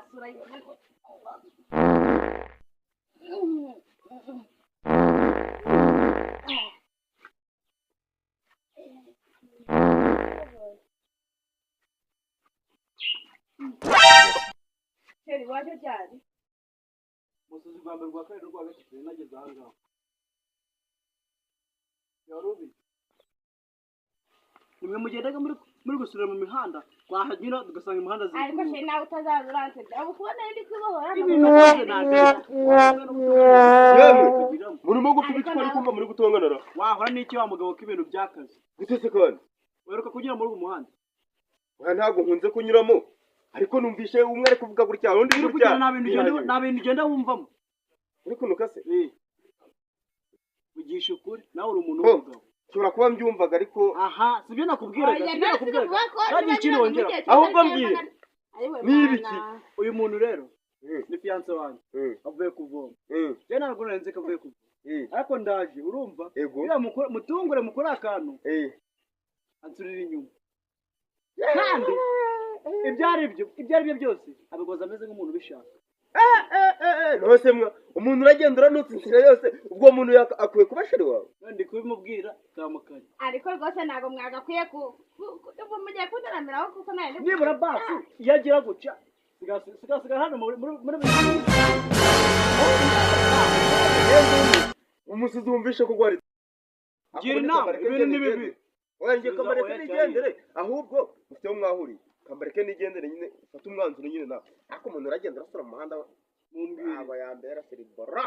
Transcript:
masura y'uko Seri waje cyane musuzi rwa mbere rwa kabiri rwa gatatu nageze aha ngaho yarubi nimwe mugendaga muri gusura mu mihanda twahanyura tugasanga imihanda ziri ariko se nawe utazazurante abo kubona ndi kwibohora ibintu byose yewe murimo gupfa ari kumva muri gutonganara wahora n'iki wa mugabo k'ibintu byakaze gutese kandi weruka kugira muri uyu muhanda oya ntabwo nkunze kunyuramo ariko numvishe umwe ari kuvuga gutya undi uri gutya kugira nta bintu ugenda wumvamo uri kunuka se ugisha ukuri nawe uri umuntu w'umugabo ushobora kuba mbyumvaga ariko aha sibyo nakubwiraga kandi ikintu wongera ahubwo mbwira n'ibiki uyu muntu rero ni fiance wanjye avuye kuvoma je ntabwo narenze ko avuye kuvoma ariko ndaje urumva ira mutungure mukora akantu ansurira inyuma kandi ibyo ari byo byose abigoza ameze nk'umuntu ubishaka nose umuntu uragenda uranutse inzira yose ubwo muntu akwiye kuba sheri wawe ndi kubimubwira kamukanye ariko rwose ntabwo mwagakwiye mugiye kundaramiraho kuko nayo nibura basi yagira guca sigasiga hano muri umusizi wumvishe ko gwari gira inama ibintu ni bibi oya ngiye kamareke nigendere ahubwo mufiteho mwahuriye kamareke nigendere nyine ufate umwanzuro nyine nawe ariko umuntu uragenda urasura mu muhanda mumbwira aba yambera seribora